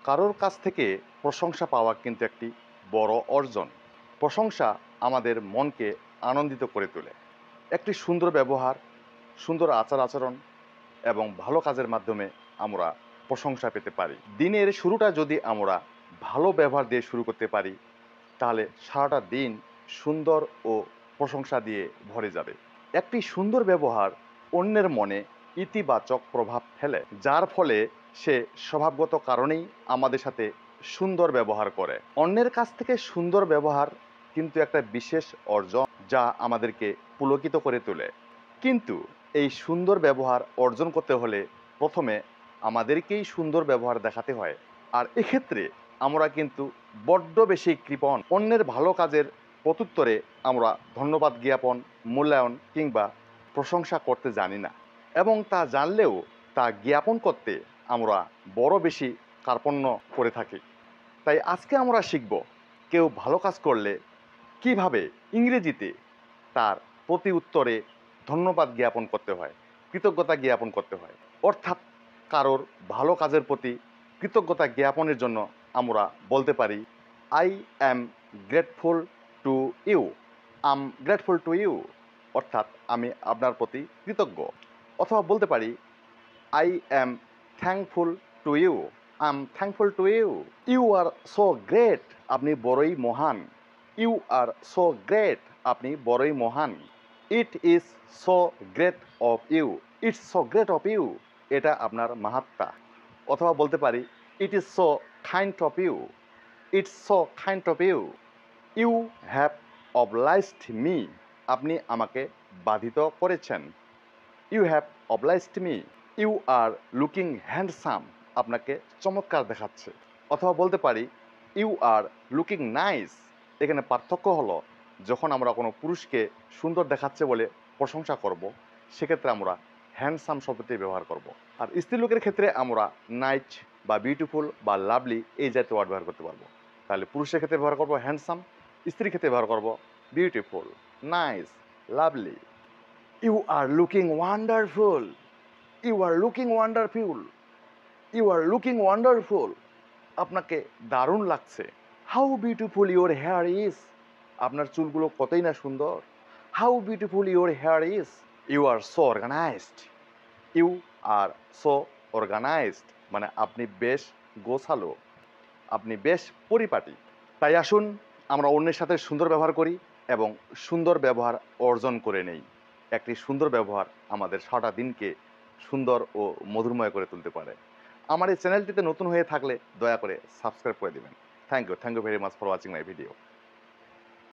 কারোর কাছ থেকে প্রশংসা পাওয়া কিন্তু একটি বড় অর্জন। প্রশংসা আমাদের মনকে আনন্দিত করে তোলে। একটি সুন্দর ব্যবহার, সুন্দর আচার-আচরণ এবং ভালো কাজের মাধ্যমে আমরা প্রশংসা পেতে পারি। দিনের শুরুটা যদি আমরা ভালো ব্যবহার দিয়ে শুরু করতে পারি, তাহলে সারাটা দিন সুন্দর ও প্রশংসা দিয়ে ভরে যাবে। একটি সুন্দর ব্যবহার অন্যের মনে ইতিবাচক প্রভাব ফেলে, যার ফলে সে স্বভাবগত কারণেই আমাদের সাথে সুন্দর ব্যবহার করে। অন্যের কাছ থেকে সুন্দর ব্যবহার কিন্তু একটা বিশেষ অর্জন, যা আমাদেরকে পুলকিত করে তোলে। কিন্তু এই সুন্দর ব্যবহার অর্জন করতে হলে প্রথমে আমাদেরকেই সুন্দর ব্যবহার দেখাতে হয়। আর এক্ষেত্রে আমরা কিন্তু বড্ড বেশি কৃপণ। অন্যের ভালো কাজের প্রত্যুত্তরে আমরা ধন্যবাদ জ্ঞাপন, মূল্যায়ন কিংবা প্রশংসা করতে জানি না, এবং তা জানলেও তা জ্ঞাপন করতে আমরা বড় বেশি কার্পণ্য করে থাকি। তাই আজকে আমরা শিখব কেউ ভালো কাজ করলে কিভাবে ইংরেজিতে তার প্রতি উত্তরে ধন্যবাদ জ্ঞাপন করতে হয়, কৃতজ্ঞতা জ্ঞাপন করতে হয়। অর্থাৎ কারোর ভালো কাজের প্রতি কৃতজ্ঞতা জ্ঞাপনের জন্য আমরা বলতে পারি, I am grateful to you, I'm grateful to you, অর্থাৎ আমি আপনার প্রতি কৃতজ্ঞ। অথবা বলতে পারি, I am thankful to you, I'm thankful to you, you are so great, আপনি বড়ই মহান, ইউ আর সো গ্রেট, আপনি বড়ই মহান, it is so great of you, it's so great of you, এটা আপনার মাহাত্মা। অথবা বলতে পারি, it is so kind of you, it's so kind of you, you have obliged me, আপনি আমাকে বাধিত করেছেন, you have obliged me, you are looking handsome, আপনাকে চমৎকার দেখাচ্ছে। অথবা বলতে পারি, ইউ আর লুকিং নাইস। এখানে পার্থক্য হলো, যখন আমরা কোনো পুরুষকে সুন্দর দেখাচ্ছে বলে প্রশংসা করব, সেক্ষেত্রে আমরা হ্যান্ডসাম শব্দটি ব্যবহার করব। আর স্ত্রীলোকের ক্ষেত্রে আমরা নাইট বা বিউটিফুল বা লাভলি এই জাতীয় ওয়ার্ড ব্যবহার করতে পারবো। তাহলে পুরুষের ক্ষেত্রে ব্যবহার করবো হ্যান্ডসাম, স্ত্রীর ক্ষেত্রে ব্যবহার করবো beautiful, nice, lovely. You are looking wonderful, you are looking wonderful, you are looking wonderful, আপনাকে দারুণ লাগছে। How beautiful your hair is, আপনার চুলগুলো কতই না সুন্দর। How beautiful your hair is, you are so organised, you are so organised, মানে আপনি বেশ গোছালো, আপনি বেশ পরিপাটি। তাই আসুন আমরা অন্যের সাথে সুন্দর ব্যবহার করি এবং সুন্দর ব্যবহার অর্জন করে নেই। একটি সুন্দর ব্যবহার আমাদের সারাটা দিনকে সুন্দর ও মধুরময় করে তুলতে পারে। আমার এই চ্যানেলটিতে নতুন হয়ে থাকলে দয়া করে সাবস্ক্রাইব করে দিবেন। Thank you very much for watching my video.